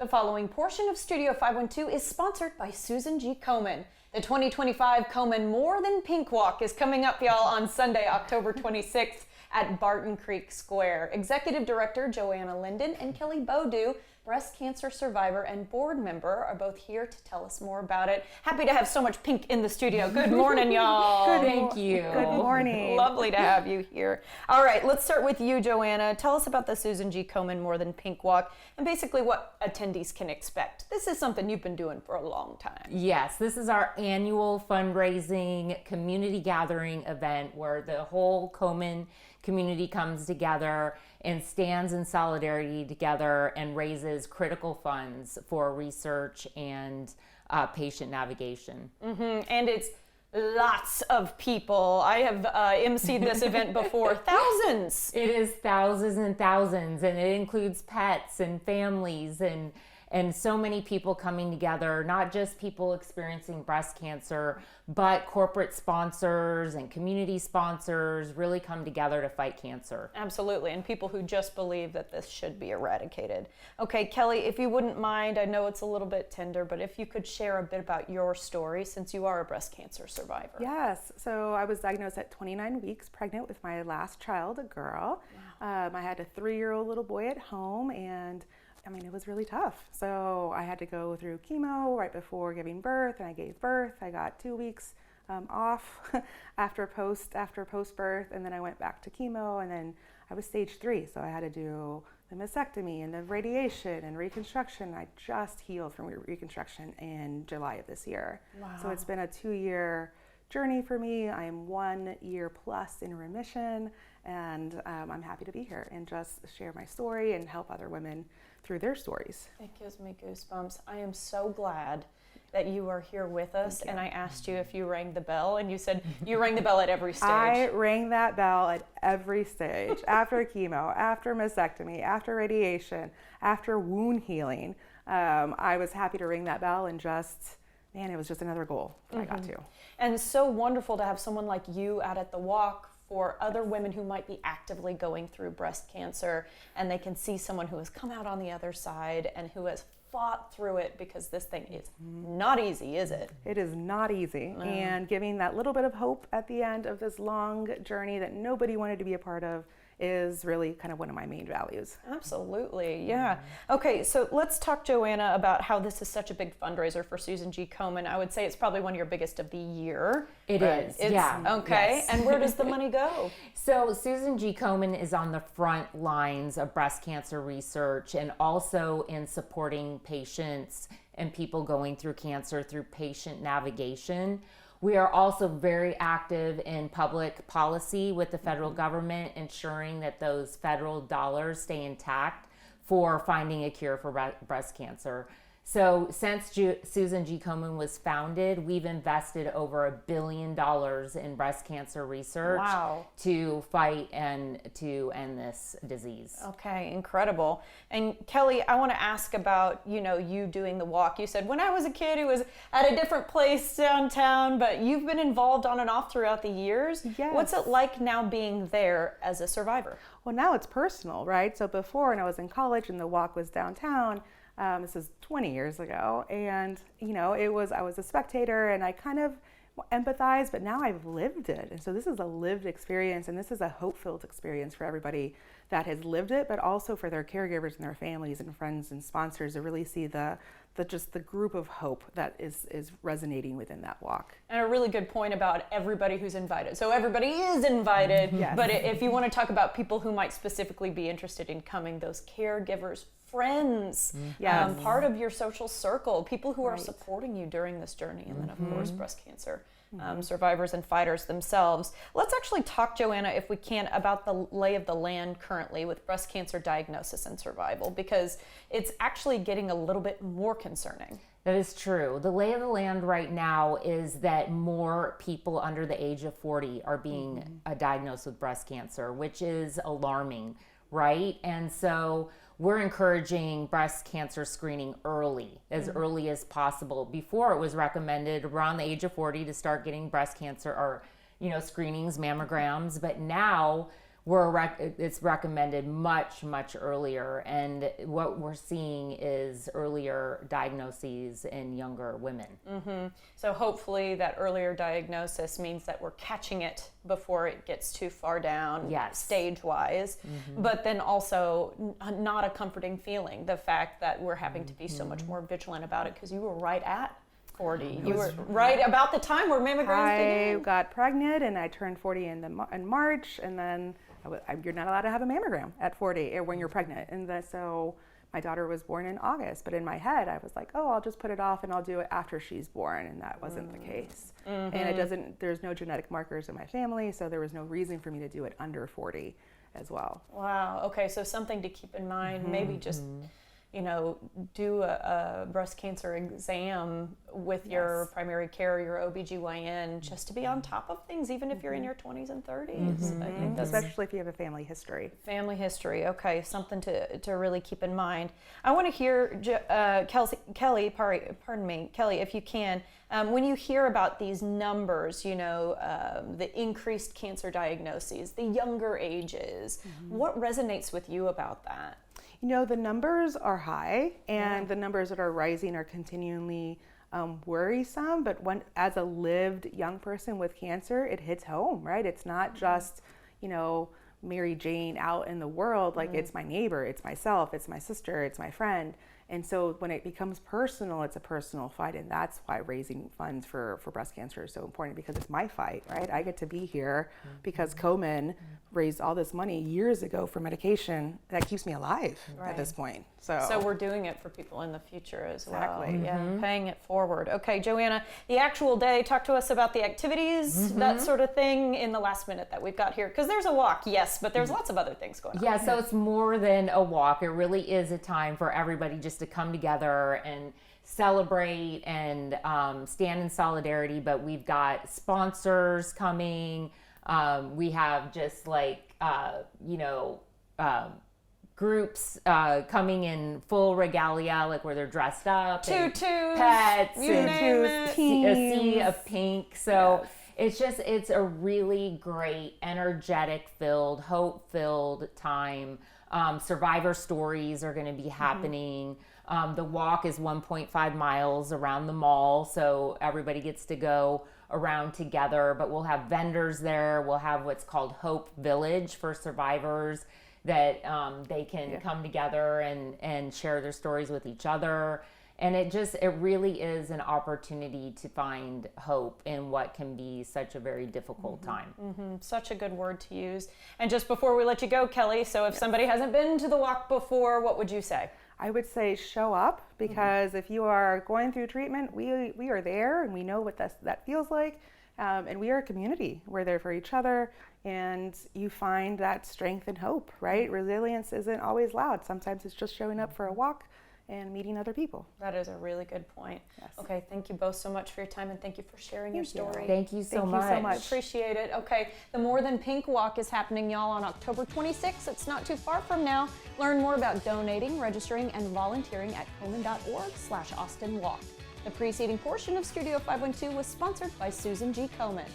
The following portion of Studio 512 is sponsored by Susan G. Komen. The 2025 Komen More Than Pink Walk is coming up, y'all, on Sunday, October 26th at Barton Creek Square. Executive Director Joanna Linden and Kelly Bodu, breast cancer survivor and board member, are both here to tell us more about it. Happy to have so much pink in the studio. Good morning, y'all. Thank you. Good morning. Lovely to have you here. All right, let's start with you, Joanna. Tell us about the Susan G. Komen More Than Pink Walk and basically what attendees can expect. This is something you've been doing for a long time. Yes, this is our annual fundraising community gathering event where the whole Komen community comes together and stands in solidarity together and raises critical funds for research and patient navigation. And it's lots of people. I have emceed this event before. Thousands. It is thousands and thousands, and it includes pets and families and so many people coming together, not just people experiencing breast cancer, but corporate sponsors and community sponsors really come together to fight cancer. Absolutely, and people who just believe that this should be eradicated. Okay, Kelly, if you wouldn't mind, I know it's a little bit tender, but if you could share a bit about your story since you are a breast cancer survivor. Yes, so I was diagnosed at 29 weeks pregnant with my last child, a girl. Wow. I had a 3-year-old little boy at home, and I mean, it was really tough. So I had to go through chemo right before giving birth, and I gave birth. I got 2 weeks off after post birth, and then I went back to chemo, and then I was stage 3, so I had to do the mastectomy and the radiation and reconstruction. I just healed from reconstruction in July of this year. Wow. So it's been a 2-year journey for me. I am 1 year plus in remission, and I'm happy to be here and just share my story and help other women through their stories. It gives me goosebumps. I am so glad that you are here with us, and I asked you if you rang the bell, and you said you rang the bell at every stage. I rang that bell at every stage, after chemo, after mastectomy, after radiation, after wound healing. I was happy to ring that bell, and man, it was just another goal that I got to. And so wonderful to have someone like you out at the walk for other women who might be actively going through breast cancer, and they can see someone who has come out on the other side and who has fought through it, because this thing is not easy, is it? It is not easy. And giving that little bit of hope at the end of this long journey that nobody wanted to be a part of is really kind of one of my main values. Absolutely, yeah. Okay, so let's talk, Joanna, about how this is such a big fundraiser for Susan G. Komen. I would say it's probably one of your biggest of the year. It is, yeah. Okay, yes. And where does the money go? So Susan G. Komen is on the front lines of breast cancer research and also in supporting patients and people going through cancer through patient navigation. We are also very active in public policy with the federal government, ensuring that those federal dollars stay intact for finding a cure for breast cancer. So since Susan G. Komen was founded, we've invested over $1 billion in breast cancer research to fight and to end this disease. Okay, incredible. And Kelly, I want to ask about, you doing the walk. You said, when I was a kid, it was at a different place downtown, but you've been involved on and off throughout the years. Yes. What's it like now being there as a survivor? Well, now it's personal, right? So before, when I was in college and the walk was downtown, this is 20 years ago, and I was a spectator and I kind of empathized, but now I've lived it, and so this is a lived experience, and this is a hope-filled experience for everybody that has lived it, but also for their caregivers and their families and friends and sponsors to really see the group of hope that is resonating within that walk. And a really good point about everybody who's invited. So everybody is invited, yes. But if you want to talk about people who might specifically be interested in coming, those caregivers, friends, yes. Part of your social circle, people who are Right. supporting you during this journey, and then of course breast cancer survivors and fighters themselves. Let's actually talk, Joanna, if we can, about the lay of the land currently with breast cancer diagnosis and survival, because it's actually getting a little bit more concerning. That is true. The lay of the land right now is that more people under the age of 40 are being diagnosed with breast cancer, which is alarming, right? And so we're encouraging breast cancer screening early, as early as possible. Before, it was recommended around the age of 40 to start getting breast cancer or, screenings, mammograms. But now it's recommended much earlier, and what we're seeing is earlier diagnoses in younger women. So hopefully that earlier diagnosis means that we're catching it before it gets too far down, Yes. stage-wise, but then also not a comforting feeling, the fact that we're having to be so much more vigilant about it, because you were right at 40. You were right about the time where mammograms began. I got pregnant and I turned 40 in March, and then you're not allowed to have a mammogram at 40 or when you're pregnant. And so my daughter was born in August, but in my head I was like, oh, I'll just put it off and I'll do it after she's born, and that wasn't the case. And there's no genetic markers in my family, so there was no reason for me to do it under 40 as well. Wow. Okay. So something to keep in mind, maybe just, do a breast cancer exam with your primary care, your OBGYN, just to be on top of things, even if you're in your 20s and 30s. I think that's Especially if you have a family history. family history. Okay. Something to really keep in mind. I want to hear, Kelly, if you can, when you hear about these numbers, the increased cancer diagnoses, the younger ages, what resonates with you about that? The numbers are high, and the numbers that are rising are continually worrisome, but as a lived young person with cancer, it hits home, right? It's not just, Mary Jane out in the world, like it's my neighbor, it's myself, it's my sister, it's my friend. And so when it becomes personal, it's a personal fight, and that's why raising funds for breast cancer is so important, because it's my fight, right? I get to be here because Komen raised all this money years ago for medication that keeps me alive at this point. So we're doing it for people in the future as well. Exactly. Yeah, paying it forward. Okay, Joanna, the actual day, talk to us about the activities, that sort of thing, in the last minute that we've got here. Because there's a walk, yes, but there's lots of other things going on. Yeah, so it's more than a walk. It really is a time for everybody just to come together and celebrate and stand in solidarity. But we've got sponsors coming. We have just groups coming in full regalia, like where they're dressed up, Tutus, pets, you name it. a sea of pink. So it's a really great, energetic filled, hope filled time. Survivor stories are going to be happening. The walk is 1.5 miles around the mall, so everybody gets to go around together, but we'll have vendors there. We'll have what's called Hope Village for survivors, that they can come together and share their stories with each other. And it really is an opportunity to find hope in what can be such a very difficult time. Such a good word to use. And just before we let you go, Kelly, so if somebody hasn't been to the walk before, what would you say? I would say show up, because if you are going through treatment, we are there, and we know what that feels like. And we are a community. We're there for each other, and you find that strength and hope, right? Resilience isn't always loud. Sometimes it's just showing up for a walk and meeting other people. That is a really good point. Yes. Okay, thank you both so much for your time, and thank you for sharing your story. Thank you so much. Appreciate it. Okay, the More Than Pink Walk is happening, y'all, on October 26th. It's not too far from now. Learn more about donating, registering, and volunteering at komen.org/AustinWalk. The preceding portion of Studio 512 was sponsored by Susan G. Komen.